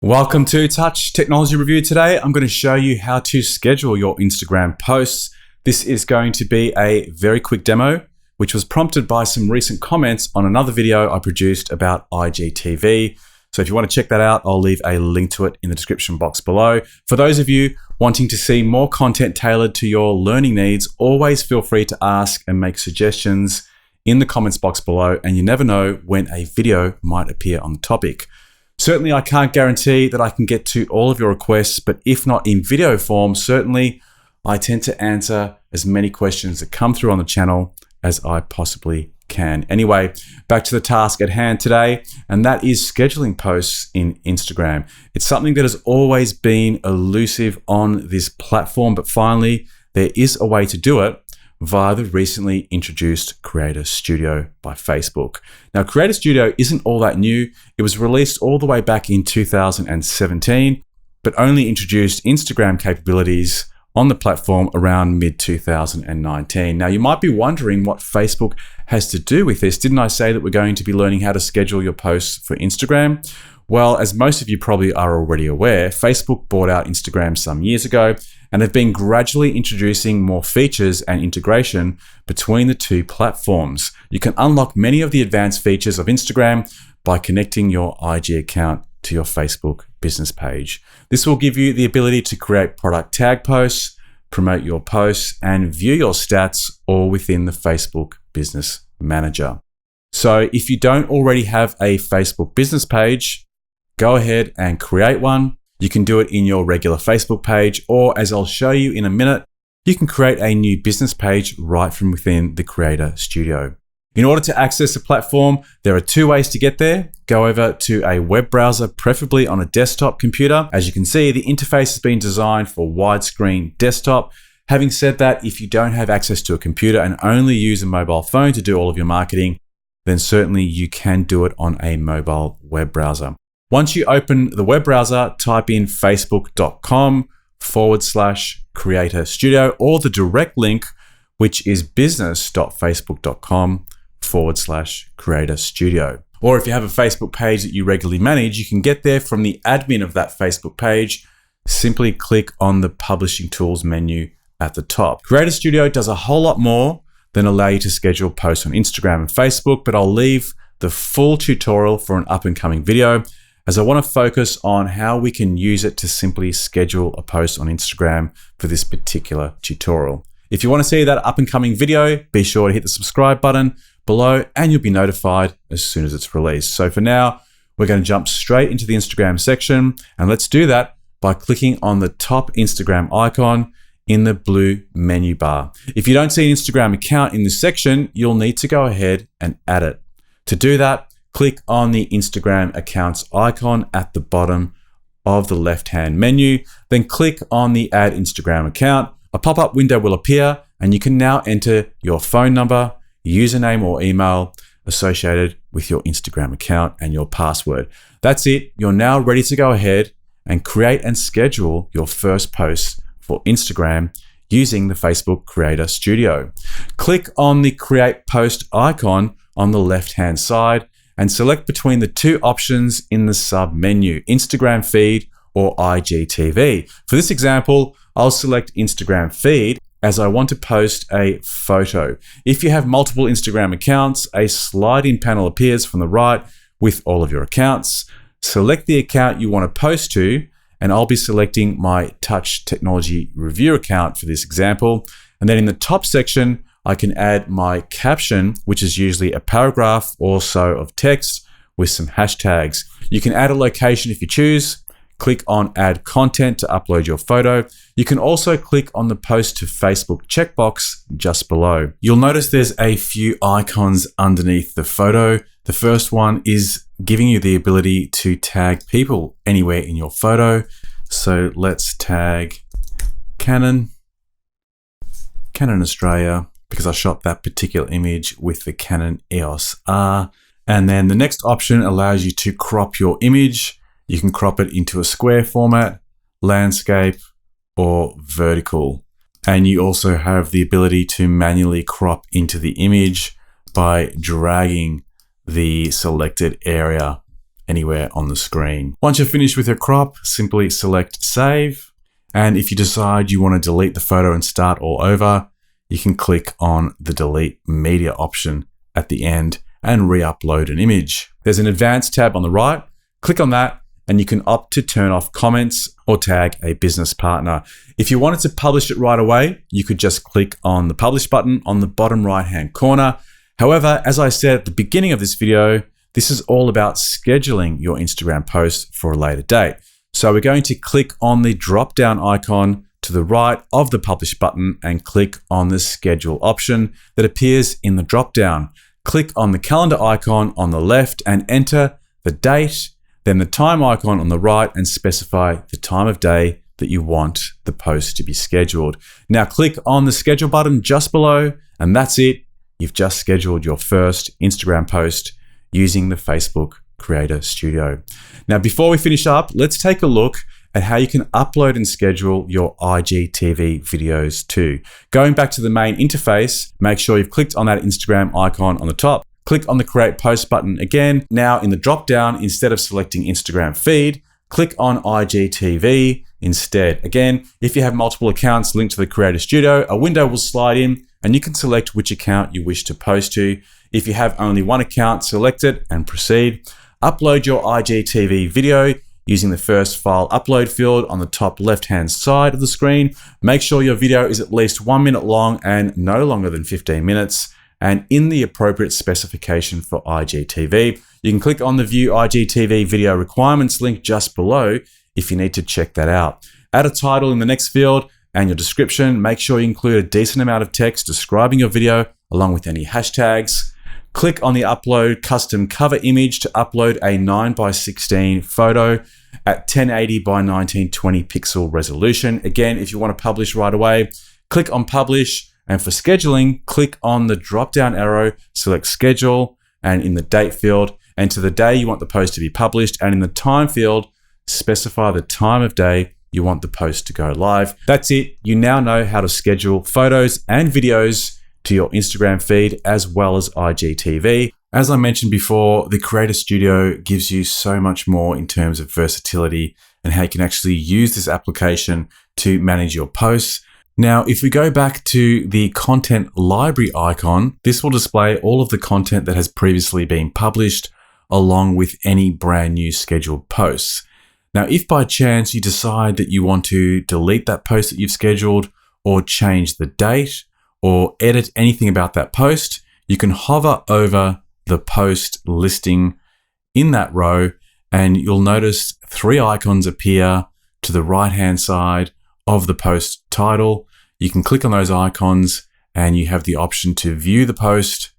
Welcome to Touch Technology Review. Today, I'm going to show you how to schedule your Instagram posts. This is going to be a very quick demo, which was prompted by some recent comments on another video I produced about IGTV. So if you want to check that out, I'll leave a link to it in the description box below. For those of you wanting to see more content tailored to your learning needs, always feel free to ask and make suggestions in the comments box below, and you never know when a video might appear on the topic. Certainly, I can't guarantee that I can get to all of your requests, but if not in video form, certainly I tend to answer as many questions that come through on the channel as I possibly can. Anyway, back to the task at hand today, and that is scheduling posts in Instagram. It's something that has always been elusive on this platform, but finally, there is a way to do it via the recently introduced Creator Studio by Facebook. Now, Creator Studio isn't all that new. It was released all the way back in 2017, but only introduced Instagram capabilities on the platform around mid-2019. Now, you might be wondering what Facebook has to do with this. Didn't I say that we're going to be learning how to schedule your posts for Instagram? Well, as most of you probably are already aware, Facebook bought out Instagram some years ago and have been gradually introducing more features and integration between the two platforms. You can unlock many of the advanced features of Instagram by connecting your IG account to your Facebook business page. This will give you the ability to create product tag posts, promote your posts, and view your stats all within the Facebook Business Manager. So if you don't already have a Facebook business page, go ahead and create one. You can do it in your regular Facebook page, or as I'll show you in a minute, you can create a new business page right from within the Creator Studio. In order to access the platform, there are two ways to get there. Go over to a web browser, preferably on a desktop computer. As you can see, the interface has been designed for widescreen desktop. Having said that, if you don't have access to a computer and only use a mobile phone to do all of your marketing, then certainly you can do it on a mobile web browser. Once you open the web browser, type in facebook.com/Creator Studio or the direct link, which is business.facebook.com/Creator Studio. Or if you have a Facebook page that you regularly manage, you can get there from the admin of that Facebook page. Simply click on the Publishing Tools menu at the top. Creator Studio does a whole lot more than allow you to schedule posts on Instagram and Facebook, but I'll leave the full tutorial for an up-and-coming video, as I want to focus on how we can use it to simply schedule a post on Instagram for this particular tutorial. If you want to see that up-and-coming video, be sure to hit the subscribe button below and you'll be notified as soon as it's released. So for now, we're going to jump straight into the Instagram section, and let's do that by clicking on the top Instagram icon in the blue menu bar. If you don't see an Instagram account in this section, you'll need to go ahead and add it. To do that, click on the Instagram accounts icon at the bottom of the left-hand menu, then click on the Add Instagram Account. A pop-up window will appear, and you can now enter your phone number, username or email associated with your Instagram account and your password. That's it. You're now ready to go ahead and create and schedule your first post for Instagram using the Facebook Creator Studio. Click on the Create Post icon on the left-hand side and select between the two options in the sub-menu, Instagram Feed or IGTV. For this example, I'll select Instagram Feed as I want to post a photo. If you have multiple Instagram accounts, a slide-in panel appears from the right with all of your accounts. Select the account you want to post to, and I'll be selecting my Touch Technology Review account for this example. And then in the top section, I can add my caption, which is usually a paragraph or so of text with some hashtags. You can add a location if you choose. Click on Add Content to upload your photo. You can also click on the Post to Facebook checkbox just below. You'll notice there's a few icons underneath the photo. The first one is giving you the ability to tag people anywhere in your photo. So let's tag Canon Australia, because I shot that particular image with the Canon EOS R. And then the next option allows you to crop your image. You can crop it into a square format, landscape, or vertical. And you also have the ability to manually crop into the image by dragging the selected area anywhere on the screen. Once you're finished with your crop, simply select save. And if you decide you want to delete the photo and start all over, you can click on the delete media option at the end and re-upload an image. There's an advanced tab on the right. Click on that and you can opt to turn off comments or tag a business partner. If you wanted to publish it right away, you could just click on the publish button on the bottom right-hand corner. However, as I said at the beginning of this video, this is all about scheduling your Instagram post for a later date. So we're going to click on the drop-down icon to the right of the publish button and click on the schedule option that appears in the drop-down. Click on the calendar icon on the left and enter the date, then the time icon on the right and specify the time of day that you want the post to be scheduled. Now click on the schedule button just below and that's it. You've just scheduled your first Instagram post using the Facebook Creator Studio. Now, before we finish up, let's take a look at how you can upload and schedule your IGTV videos too. Going back to the main interface, make sure you've clicked on that Instagram icon on the top. Click on the Create Post button again. Now in the drop-down, instead of selecting Instagram feed, click on IGTV instead. Again, if you have multiple accounts linked to the Creator Studio, a window will slide in and you can select which account you wish to post to. If you have only one account, select it and proceed. Upload your IGTV video using the first file upload field on the top left-hand side of the screen. Make sure your video is at least 1 minute long and no longer than 15 minutes. And in the appropriate specification for IGTV. You can click on the View IGTV Video Requirements link just below if you need to check that out. Add a title in the next field and your description. Make sure you include a decent amount of text describing your video along with any hashtags. Click on the Upload Custom Cover Image to upload a 9:16 photo at 1080 by 1920 pixel resolution. Again, if you want to publish right away, click on Publish. And for scheduling, click on the drop-down arrow, select Schedule, and in the Date field, enter the day you want the post to be published, and in the Time field, specify the time of day you want the post to go live. That's it. You now know how to schedule photos and videos to your Instagram feed as well as IGTV. As I mentioned before, the Creator Studio gives you so much more in terms of versatility and how you can actually use this application to manage your posts. Now, if we go back to the content library icon, this will display all of the content that has previously been published along with any brand new scheduled posts. Now, if by chance you decide that you want to delete that post that you've scheduled or change the date or edit anything about that post, you can hover over the post listing in that row and you'll notice 3 icons appear to the right-hand side of the post title. You can click on those icons and you have the option to view the post,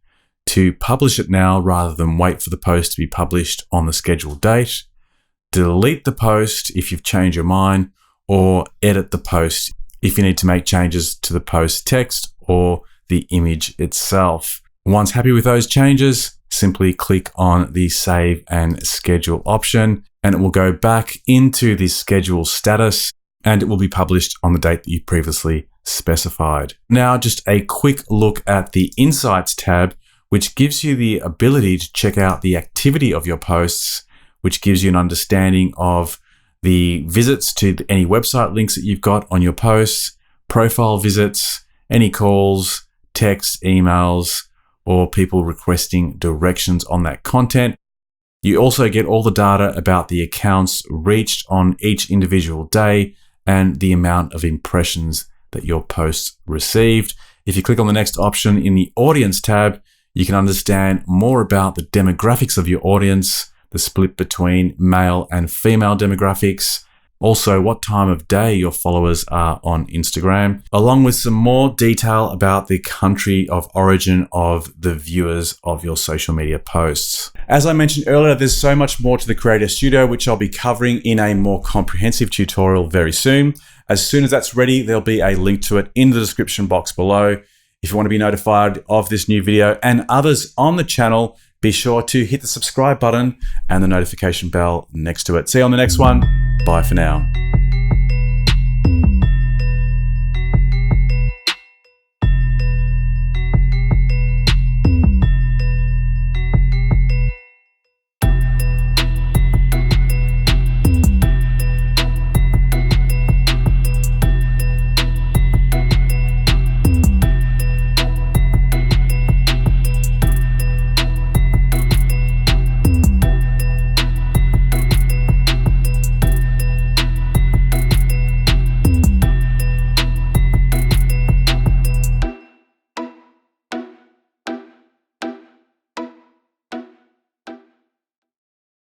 to publish it now rather than wait for the post to be published on the scheduled date, delete the post if you've changed your mind, or edit the post if you need to make changes to the post text or the image itself. Once happy with those changes, simply click on the Save and Schedule option and it will go back into the schedule status and it will be published on the date that you previously specified. Now, just a quick look at the Insights tab, which gives you the ability to check out the activity of your posts, which gives you an understanding of the visits to any website links that you've got on your posts, profile visits, any calls, texts, emails, or people requesting directions on that content. You also get all the data about the accounts reached on each individual day and the amount of impressions that your posts received. If you click on the next option in the Audience tab, you can understand more about the demographics of your audience, the split between male and female demographics, also what time of day your followers are on Instagram, along with some more detail about the country of origin of the viewers of your social media posts. As I mentioned earlier, there's so much more to the Creator Studio, which I'll be covering in a more comprehensive tutorial very soon. As soon as that's ready, there'll be a link to it in the description box below. If you want to be notified of this new video and others on the channel, be sure to hit the subscribe button and the notification bell next to it. See you on the next one. Bye for now.